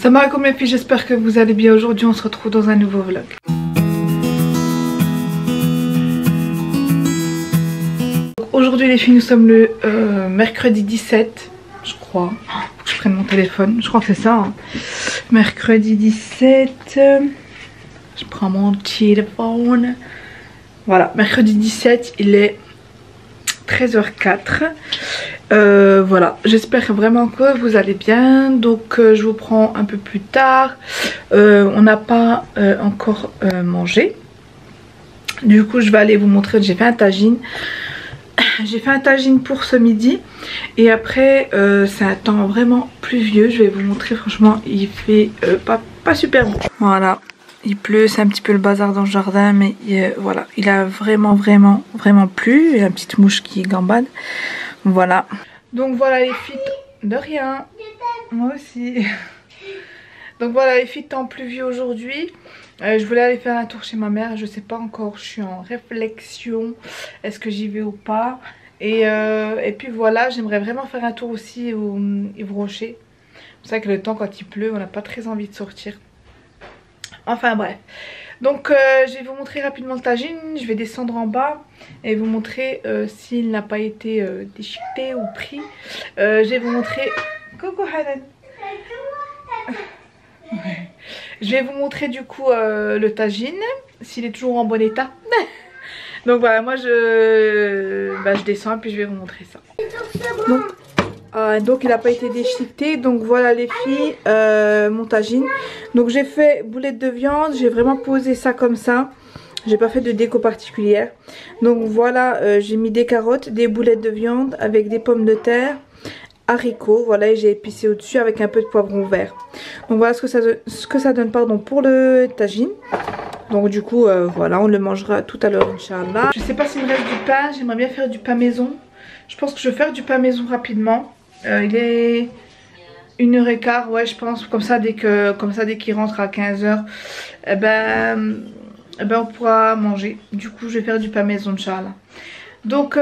Salam alaikum les filles, j'espère que vous allez bien. Aujourd'hui on se retrouve dans un nouveau vlog. Aujourd'hui les filles, nous sommes le mercredi 17, je crois. Faut que je prenne mon téléphone, je crois que c'est ça. Hein. Mercredi 17, je prends mon téléphone. Voilà, mercredi 17, il est 13h04. Voilà, j'espère vraiment que vous allez bien. Donc je vous prends un peu plus tard. On n'a pas encore mangé. Du coup je vais aller vous montrer. J'ai fait un tagine. J'ai fait un tagine pour ce midi. Et après c'est un temps vraiment pluvieux. Je vais vous montrer. Franchement il fait pas super beau. Voilà, il pleut, c'est un petit peu le bazar dans le jardin. Mais voilà, il a vraiment plu. Il y a une petite mouche qui gambade. Voilà. Donc voilà les filles, de rien. Moi aussi. Donc voilà les filles, temps pluvieux aujourd'hui. Je voulais aller faire un tour chez ma mère. Je sais pas encore, je suis en réflexion. Est-ce que j'y vais ou pas. Et puis voilà, j'aimerais vraiment faire un tour aussi au Yves Rocher. C'est vrai que le temps quand il pleut, on n'a pas très envie de sortir. Enfin bref. Donc je vais vous montrer rapidement le tagine. Je vais descendre en bas et vous montrer s'il n'a pas été déchiqueté ou pris. Je vais vous montrer... Coucou Hanan. Ouais. Je vais vous montrer du coup le tagine, s'il est toujours en bon état. Donc voilà, moi je descends et puis je vais vous montrer ça. Donc il n'a pas été déchiqueté. Donc voilà les filles, mon tagine. Donc j'ai fait boulettes de viande. J'ai vraiment posé ça comme ça. J'ai pas fait de déco particulière. Donc voilà, j'ai mis des carottes, des boulettes de viande avec des pommes de terre, haricots. Voilà, et j'ai épicé au dessus avec un peu de poivron vert. Donc voilà ce que ça donne pardon, pour le tagine. Donc du coup voilà, on le mangera tout à l'heure Inch'Allah. Je sais pas s'il me reste du pain. J'aimerais bien faire du pain maison. Je pense que je vais faire du pain maison rapidement. Il est 1h15, ouais je pense, comme ça dès qu'il rentre à 15h, on pourra manger. Du coup je vais faire du pain maison Inch'Allah. Donc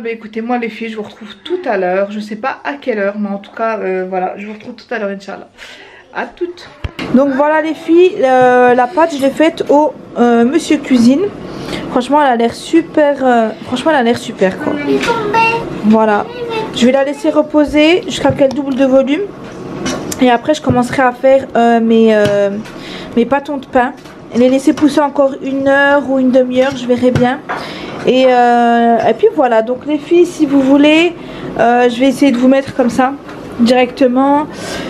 écoutez moi les filles, je vous retrouve tout à l'heure. Je sais pas à quelle heure, mais en tout cas voilà, je vous retrouve tout à l'heure Inch'Allah. À toutes. Donc voilà les filles, la pâte je l'ai faite au Monsieur Cuisine. Franchement elle a l'air super, franchement elle a l'air super quoi. Voilà. Je vais la laisser reposer jusqu'à qu'elle double de volume. Et après je commencerai à faire mes pâtons de pain. Les laisser pousser encore 1 heure ou une demi-heure, je verrai bien. Et puis voilà, donc les filles si vous voulez, je vais essayer de vous mettre comme ça directement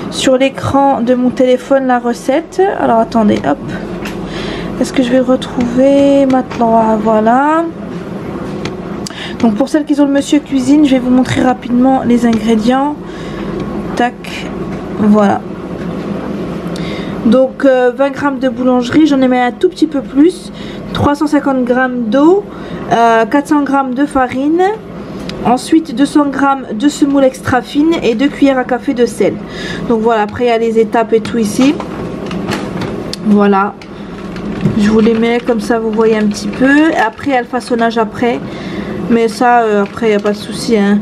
sur l'écran de mon téléphone la recette. Alors attendez, hop. Est-ce que je vais retrouver maintenant? Voilà. Donc pour celles qui ont le Monsieur Cuisine, je vais vous montrer rapidement les ingrédients. Tac, voilà. Donc 20 g de boulangerie, j'en ai mis un tout petit peu plus. 350 g d'eau, 400 g de farine. Ensuite 200 g de semoule extra fine et 2 cuillères à café de sel. Donc voilà, après il y a les étapes et tout ici. Voilà. Je vous les mets comme ça, vous voyez un petit peu. Et après il y a le façonnage après. Mais ça après il n'y a pas de souci hein.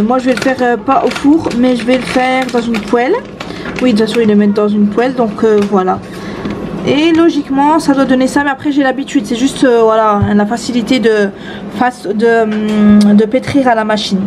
Moi je vais le faire pas au four, mais je vais le faire dans une poêle. Oui de toute façon il le met dans une poêle. Donc voilà. Et logiquement ça doit donner ça. Mais après j'ai l'habitude. C'est juste voilà, la facilité de pétrir à la machine.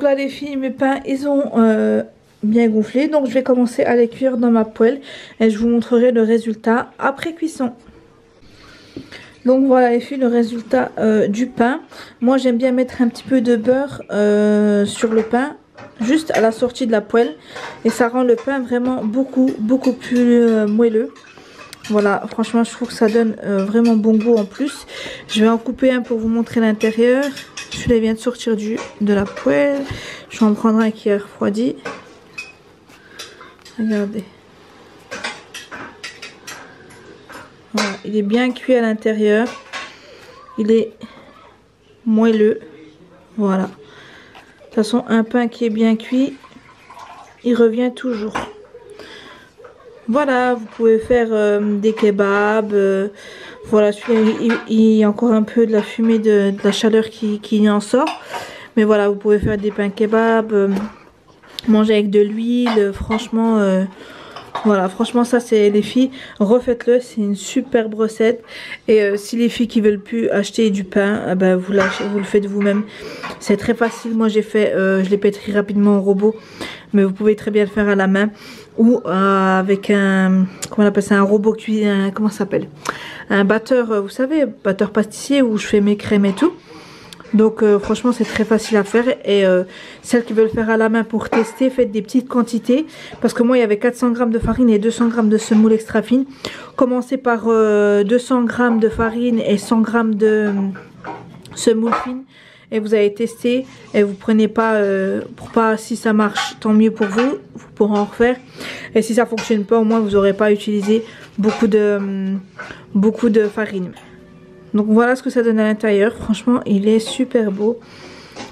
là les filles, mes pains ils ont bien gonflé. Donc je vais commencer à les cuire dans ma poêle et je vous montrerai le résultat après cuisson. Donc voilà les filles, le résultat du pain. Moi j'aime bien mettre un petit peu de beurre sur le pain, juste à la sortie de la poêle. Et ça rend le pain vraiment beaucoup plus moelleux. Voilà, franchement je trouve que ça donne vraiment bon goût en plus. Je vais en couper un pour vous montrer l'intérieur. Celui-là vient de sortir de la poêle. Je vais en prendre un qui est refroidi. Regardez. Voilà, il est bien cuit à l'intérieur. Il est moelleux. Voilà. De toute façon, un pain qui est bien cuit, il revient toujours. Voilà, vous pouvez faire des kebabs. Voilà, il y a encore un peu de la fumée, de la chaleur qui en sort. Mais voilà, vous pouvez faire des pains kebabs, manger avec de l'huile. Franchement, voilà, franchement ça c'est les filles, refaites-le, c'est une superbe recette. Et si les filles qui veulent plus acheter du pain, ben vous le faites vous-même. C'est très facile, moi j'ai fait, je l'ai pétri rapidement au robot. Mais vous pouvez très bien le faire à la main ou avec un, comment on appelle ça, un robot cuisine, comment ça s'appelle, un batteur, vous savez, batteur pâtissier où je fais mes crèmes et tout. Donc franchement c'est très facile à faire. Et celles qui veulent faire à la main pour tester, faites des petites quantités. Parce que moi il y avait 400 g de farine et 200 g de semoule extra fine. Commencez par 200 g de farine et 100 g de semoule fine. Et vous allez tester et vous prenez pas, si ça marche tant mieux pour vous, vous pourrez en refaire. Et si ça fonctionne pas, au moins vous n'aurez pas utilisé beaucoup de farine. Donc voilà ce que ça donne à l'intérieur. Franchement il est super beau.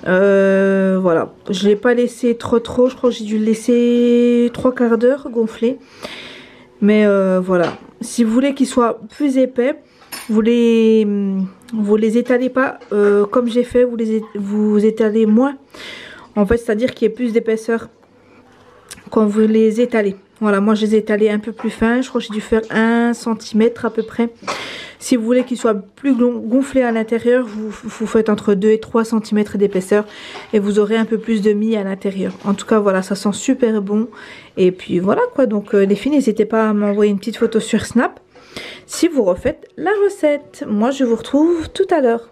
Voilà, je l'ai pas laissé trop, je crois que j'ai dû le laisser 3/4 d'heure gonfler. Mais voilà, si vous voulez qu'il soit plus épais, vous les étalez pas comme j'ai fait, vous étalez moins. En fait, c'est-à-dire qu'il y ait plus d'épaisseur quand vous les étalez. Voilà, moi je les ai étalés un peu plus fins. Je crois que j'ai dû faire 1 cm à peu près. Si vous voulez qu'il soit plus gonflé à l'intérieur, vous faites entre 2 et 3 cm d'épaisseur. Et vous aurez un peu plus de mie à l'intérieur. En tout cas, voilà, ça sent super bon. Et puis voilà quoi, donc les filles, n'hésitez pas à m'envoyer une petite photo sur Snap si vous refaites la recette. Moi je vous retrouve tout à l'heure.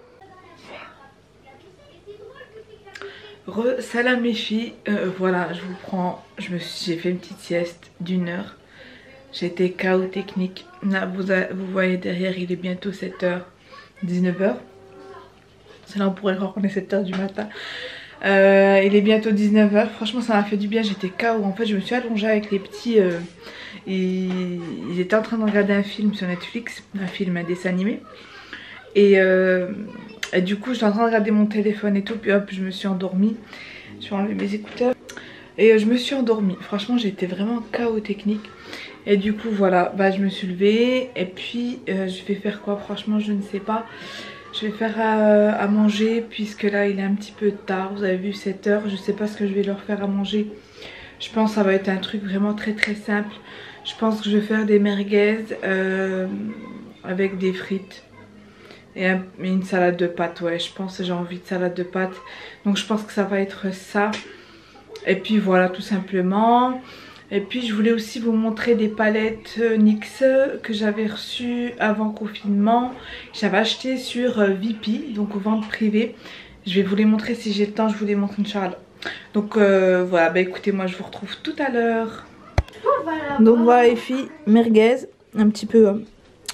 Salam mes filles, voilà, je vous prends, j'ai fait une petite sieste d'1 heure. J'étais KO technique. Là vous voyez derrière, il est bientôt 7h, 19h. C'est là on pourrait croire qu'on est 7h du matin. Il est bientôt 19h. Franchement ça m'a fait du bien, j'étais KO. En fait je me suis allongée avec les petits. Ils étaient en train de regarder un film sur Netflix, un dessin animé. Et du coup j'étais en train de regarder mon téléphone et tout. Puis hop je me suis endormie. Je vais enlever mes écouteurs. Et je me suis endormie. Franchement j'étais vraiment KO technique. Et du coup voilà, bah, je me suis levée. Et puis je vais faire quoi? Franchement je ne sais pas. Je vais faire à manger puisque là il est un petit peu tard. Vous avez vu 7h, je sais pas ce que je vais leur faire à manger. Je pense que ça va être un truc vraiment très simple. Je pense que je vais faire des merguez avec des frites et une salade de pâtes. Ouais, je pense que j'ai envie de salade de pâtes. Donc je pense que ça va être ça. Et puis voilà, tout simplement. Et puis je voulais aussi vous montrer des palettes NYX que j'avais reçues avant confinement. J'avais acheté sur Vipi, donc aux ventes privées. Je vais vous les montrer si j'ai le temps, je vous les montre Inch'Allah. Donc voilà, bah écoutez, moi je vous retrouve tout à l'heure. Donc voilà les filles, merguez, un petit peu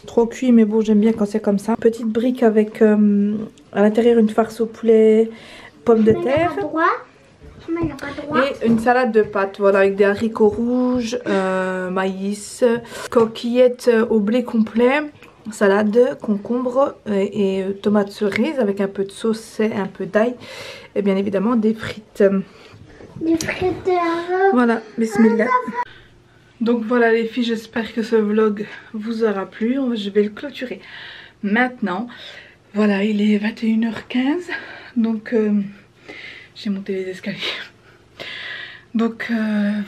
trop cuit, mais bon j'aime bien quand c'est comme ça. Petite brique avec à l'intérieur une farce au poulet, pommes de terre. Et une salade de pâtes, voilà, avec des haricots rouges, maïs, coquillettes au blé complet, salade, concombre et tomates cerises avec un peu de sauce et un peu d'ail. Et bien évidemment des frites. Des frites. Voilà, bismillah. Donc voilà les filles, j'espère que ce vlog vous aura plu. Je vais le clôturer maintenant. Voilà, il est 21h15. Donc j'ai monté les escaliers. Donc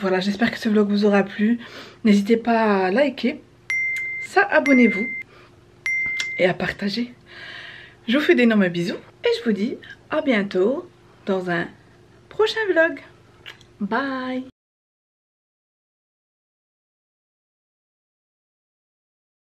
voilà, j'espère que ce vlog vous aura plu. N'hésitez pas à liker, ça, abonnez-vous et à partager. Je vous fais d'énormes bisous et je vous dis à bientôt dans un prochain vlog. Bye.